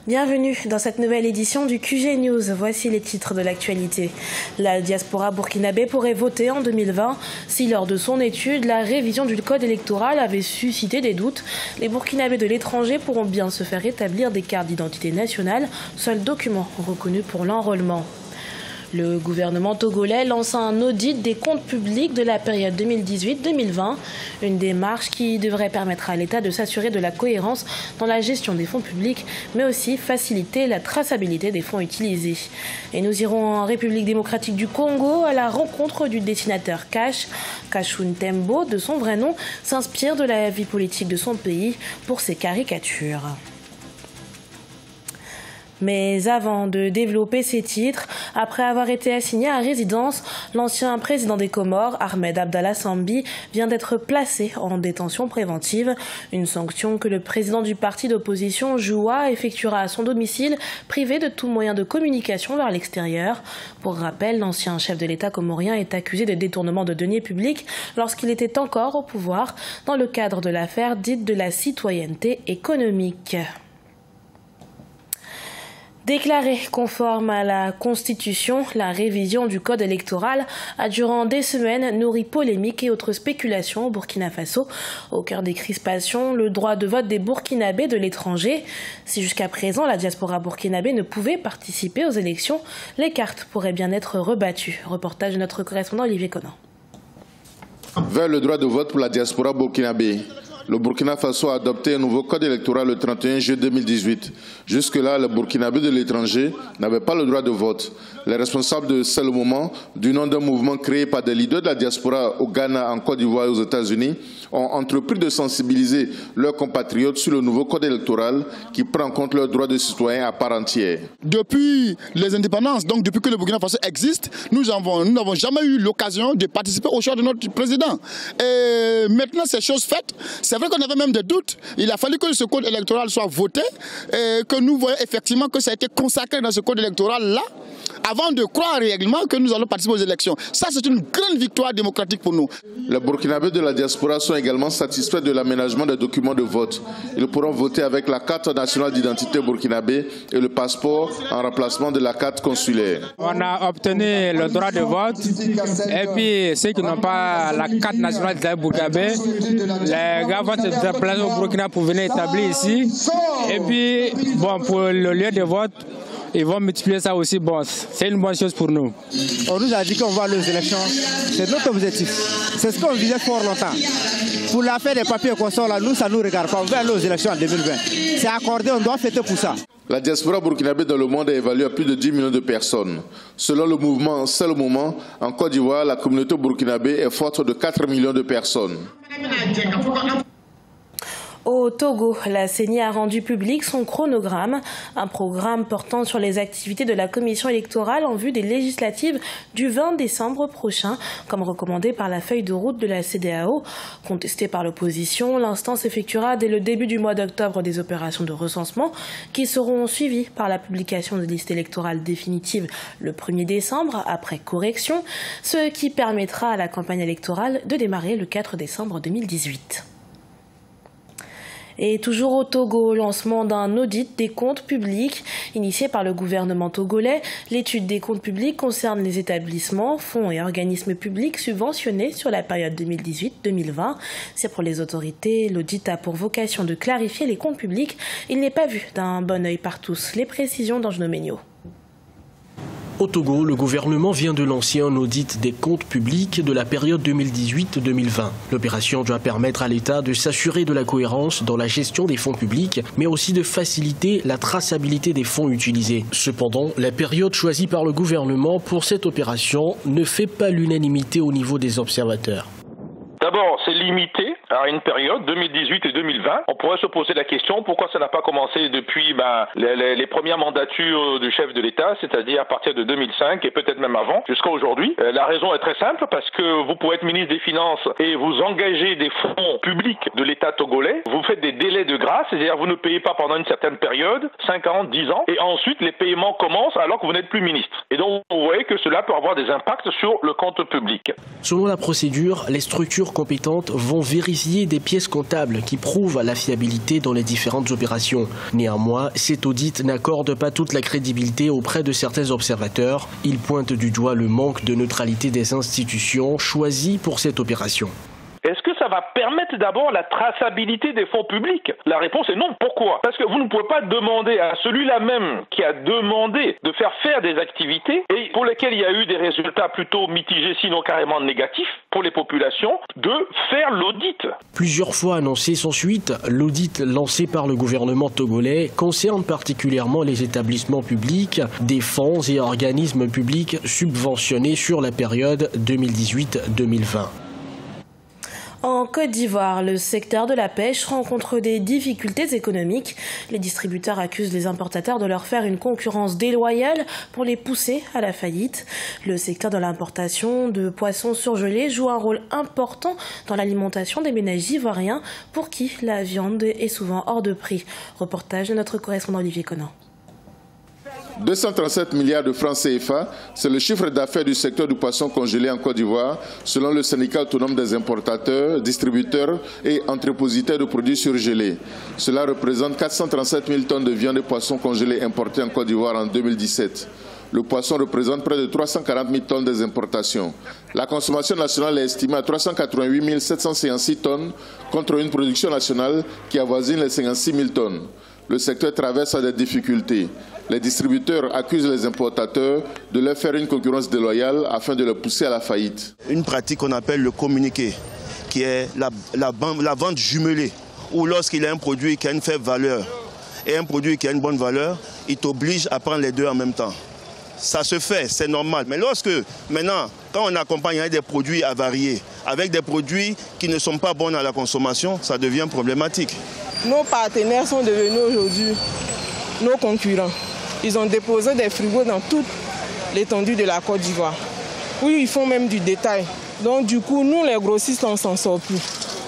Bienvenue dans cette nouvelle édition du QG News. Voici les titres de l'actualité. La diaspora burkinabé pourrait voter en 2020 si lors de son étude, la révision du code électoral avait suscité des doutes. Les burkinabés de l'étranger pourront bien se faire établir des cartes d'identité nationale, seul document reconnu pour l'enrôlement. Le gouvernement togolais lance un audit des comptes publics de la période 2018-2020, une démarche qui devrait permettre à l'État de s'assurer de la cohérence dans la gestion des fonds publics, mais aussi faciliter la traçabilité des fonds utilisés. Et nous irons en République démocratique du Congo à la rencontre du dessinateur Kashun Tembo, de son vrai nom, s'inspire de la vie politique de son pays pour ses caricatures. Mais avant de développer ses titres, après avoir été assigné à résidence, l'ancien président des Comores, Ahmed Abdallah Sambi, vient d'être placé en détention préventive. Une sanction que le président du parti d'opposition, Joua, effectuera à son domicile, privé de tout moyen de communication vers l'extérieur. Pour rappel, l'ancien chef de l'État comorien est accusé de détournement de deniers publics lorsqu'il était encore au pouvoir, dans le cadre de l'affaire dite de la citoyenneté économique. Déclarée conforme à la Constitution, la révision du code électoral a durant des semaines nourri polémiques et autres spéculations au Burkina Faso. Au cœur des crispations, le droit de vote des Burkinabés de l'étranger. Si jusqu'à présent la diaspora burkinabé ne pouvait participer aux élections, les cartes pourraient bien être rebattues. Reportage de notre correspondant Olivier Conan. Vers le droit de vote pour la diaspora burkinabé. Le Burkina Faso a adopté un nouveau code électoral le 31 juillet 2018. Jusque-là, les Burkinabés de l'étranger n'avaient pas le droit de vote. Les responsables de C'est le moment, du nom d'un mouvement créé par des leaders de la diaspora au Ghana, en Côte d'Ivoire et aux États-Unis, ont entrepris de sensibiliser leurs compatriotes sur le nouveau code électoral qui prend en compte leurs droits de citoyens à part entière. Depuis les indépendances, donc depuis que le Burkina Faso existe, nous n'avons jamais eu l'occasion de participer au choix de notre président. Et maintenant, c'est chose faite. C'est vrai qu'on avait même des doutes. Il a fallu que ce code électoral soit voté et que nous voyons effectivement que ça a été consacré dans ce code électoral-là avant de croire réellement que nous allons participer aux élections. Ça, c'est une grande victoire démocratique pour nous. Les Burkinabés de la diaspora sont également satisfaits de l'aménagement des documents de vote. Ils pourront voter avec la carte nationale d'identité burkinabé et le passeport en remplacement de la carte consulaire. On a obtenu le droit de vote et puis ceux qui n'ont pas la carte nationale d'identité burkinabé, les gars vont se déplacer au Burkina pour venir établir ici. Et puis, bon, pour le lieu de vote, ils vont multiplier ça aussi. Bon, c'est une bonne chose pour nous. On nous a dit qu'on va aller aux élections. C'est notre objectif. C'est ce qu'on visait fort longtemps. Pour l'affaire des papiers qu'on sort là, nous, ça ne nous regarde pas. On va aller aux élections en 2020. C'est accordé, on doit fêter pour ça. La diaspora burkinabé dans le monde est évaluée à plus de 10 millions de personnes. Selon le mouvement C'est le moment, en Côte d'Ivoire, la communauté burkinabé est forte de 4 millions de personnes. Au Togo, la CENI a rendu public son chronogramme, un programme portant sur les activités de la commission électorale en vue des législatives du 20 décembre prochain, comme recommandé par la feuille de route de la CEDEAO. Contestée par l'opposition, l'instance effectuera dès le début du mois d'octobre des opérations de recensement qui seront suivies par la publication de listes électorales définitives le 1er décembre après correction, ce qui permettra à la campagne électorale de démarrer le 4 décembre 2018. Et toujours au Togo, lancement d'un audit des comptes publics initié par le gouvernement togolais. L'étude des comptes publics concerne les établissements, fonds et organismes publics subventionnés sur la période 2018-2020. C'est pour les autorités. L'audit a pour vocation de clarifier les comptes publics. Il n'est pas vu d'un bon œil par tous. Les précisions d'Angelo Megno. Au Togo, le gouvernement vient de lancer un audit des comptes publics de la période 2018-2020. L'opération doit permettre à l'État de s'assurer de la cohérence dans la gestion des fonds publics, mais aussi de faciliter la traçabilité des fonds utilisés. Cependant, la période choisie par le gouvernement pour cette opération ne fait pas l'unanimité au niveau des observateurs. D'abord, c'est limité à une période 2018 et 2020. On pourrait se poser la question pourquoi ça n'a pas commencé depuis les premières mandatures du chef de l'État, c'est-à-dire à partir de 2005 et peut-être même avant, jusqu'à aujourd'hui. La raison est très simple, parce que vous pouvez être ministre des Finances et vous engagez des fonds publics de l'État togolais. Vous faites des délais de grâce, c'est-à-dire vous ne payez pas pendant une certaine période, 5 ans, 10 ans, et ensuite les paiements commencent alors que vous n'êtes plus ministre. Et donc vous voyez que cela peut avoir des impacts sur le compte public. Selon la procédure, les structures compétentes vont vérifier vérifier des pièces comptables qui prouvent la fiabilité dans les différentes opérations. Néanmoins, cet audit n'accorde pas toute la crédibilité auprès de certains observateurs. Il pointe du doigt le manque de neutralité des institutions choisies pour cette opération. Est-ce que ça va permettre d'abord la traçabilité des fonds publics? La réponse est non. Pourquoi? Parce que vous ne pouvez pas demander à celui-là même qui a demandé de faire des activités et pour lesquelles il y a eu des résultats plutôt mitigés, sinon carrément négatifs pour les populations, de faire l'audit. Plusieurs fois annoncé sans suite, l'audit lancé par le gouvernement togolais concerne particulièrement les établissements publics, des fonds et organismes publics subventionnés sur la période 2018-2020. En Côte d'Ivoire, le secteur de la pêche rencontre des difficultés économiques. Les distributeurs accusent les importateurs de leur faire une concurrence déloyale pour les pousser à la faillite. Le secteur de l'importation de poissons surgelés joue un rôle important dans l'alimentation des ménages ivoiriens pour qui la viande est souvent hors de prix. Reportage de notre correspondant Olivier Conan. 237 milliards de francs CFA, c'est le chiffre d'affaires du secteur du poisson congelé en Côte d'Ivoire, selon le syndicat autonome des importateurs, distributeurs et entrepositaires de produits surgelés. Cela représente 437 000 tonnes de viande et poissons congelés importés en Côte d'Ivoire en 2017. Le poisson représente près de 340 000 tonnes des importations. La consommation nationale est estimée à 388 756 tonnes contre une production nationale qui avoisine les 56 000 tonnes. Le secteur traverse des difficultés. Les distributeurs accusent les importateurs de leur faire une concurrence déloyale afin de les pousser à la faillite. Une pratique qu'on appelle le communiqué, qui est la vente jumelée, où lorsqu'il y a un produit qui a une faible valeur et un produit qui a une bonne valeur, il t'oblige à prendre les deux en même temps. Ça se fait, c'est normal. Mais lorsque, maintenant, quand on accompagne avec des produits avariés, avec des produits qui ne sont pas bons à la consommation, ça devient problématique. Nos partenaires sont devenus aujourd'hui nos concurrents. Ils ont déposé des frigos dans toute l'étendue de la Côte d'Ivoire. Oui, ils font même du détail. Donc du coup, nous les grossistes, on ne s'en sort plus.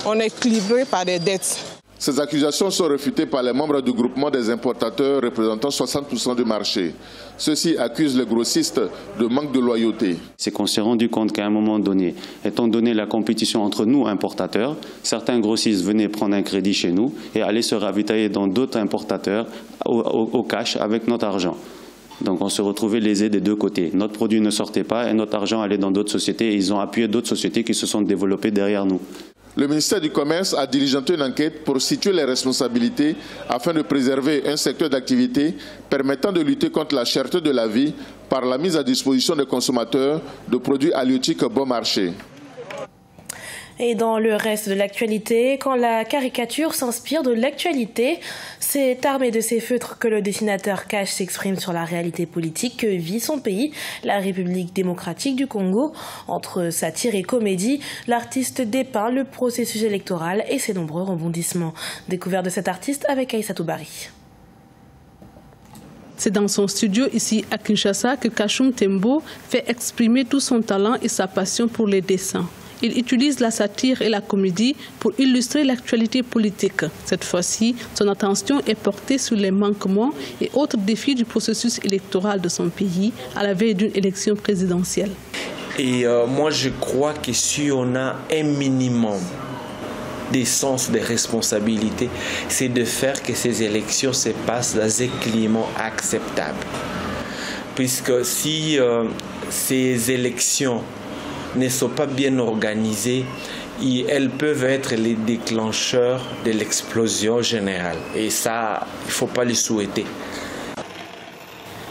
On est clivrés par des dettes. Ces accusations sont réfutées par les membres du groupement des importateurs représentant 60% du marché. Ceux-ci accusent les grossistes de manque de loyauté. C'est qu'on s'est rendu compte qu'à un moment donné, étant donné la compétition entre nous importateurs, certains grossistes venaient prendre un crédit chez nous et allaient se ravitailler dans d'autres importateurs au cash avec notre argent. Donc on se retrouvait lésés des deux côtés. Notre produit ne sortait pas et notre argent allait dans d'autres sociétés et ils ont appuyé d'autres sociétés qui se sont développées derrière nous. Le ministère du Commerce a diligenté une enquête pour situer les responsabilités afin de préserver un secteur d'activité permettant de lutter contre la cherté de la vie par la mise à disposition des consommateurs de produits halieutiques bon marché. Et dans le reste de l'actualité, quand la caricature s'inspire de l'actualité, c'est armé de ses feutres que le dessinateur Cash s'exprime sur la réalité politique que vit son pays, la République démocratique du Congo. Entre satire et comédie, l'artiste dépeint le processus électoral et ses nombreux rebondissements. Découverte de cet artiste avec Aïssatou Bari. C'est dans son studio ici à Kinshasa que Kachum Tembo fait exprimer tout son talent et sa passion pour les dessins. Il utilise la satire et la comédie pour illustrer l'actualité politique. Cette fois-ci, son attention est portée sur les manquements et autres défis du processus électoral de son pays à la veille d'une élection présidentielle. Et moi, je crois que si on a un minimum d'essence de responsabilité, c'est de faire que ces élections se passent dans un climat acceptable. Puisque si ces élections ne sont pas bien organisées, elles peuvent être les déclencheurs de l'explosion générale. Et ça, il ne faut pas les souhaiter.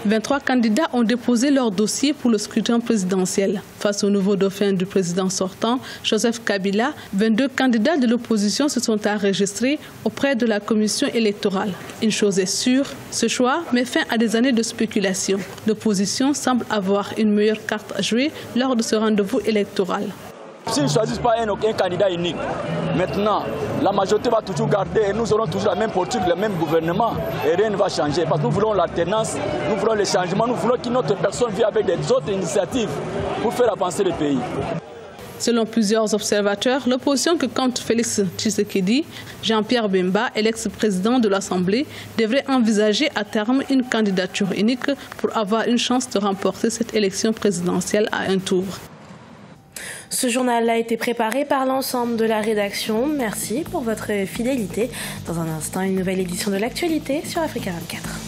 23 candidats ont déposé leur dossier pour le scrutin présidentiel. Face au nouveau dauphin du président sortant, Joseph Kabila, 22 candidats de l'opposition se sont enregistrés auprès de la commission électorale. Une chose est sûre, ce choix met fin à des années de spéculation. L'opposition semble avoir une meilleure carte à jouer lors de ce rendez-vous électoral. S'ils ne choisissent pas un candidat unique, maintenant, la majorité va toujours garder et nous aurons toujours la même politique, le même gouvernement et rien ne va changer. Parce que nous voulons l'alternance, nous voulons les changements, nous voulons qu'une autre personne vienne avec des autres initiatives pour faire avancer le pays. Selon plusieurs observateurs, l'opposition que compte Félix Tshisekedi, Jean-Pierre Bemba et l'ex-président de l'Assemblée devrait envisager à terme une candidature unique pour avoir une chance de remporter cette élection présidentielle à un tour. Ce journal a été préparé par l'ensemble de la rédaction. Merci pour votre fidélité. Dans un instant, une nouvelle édition de l'actualité sur Africa 24.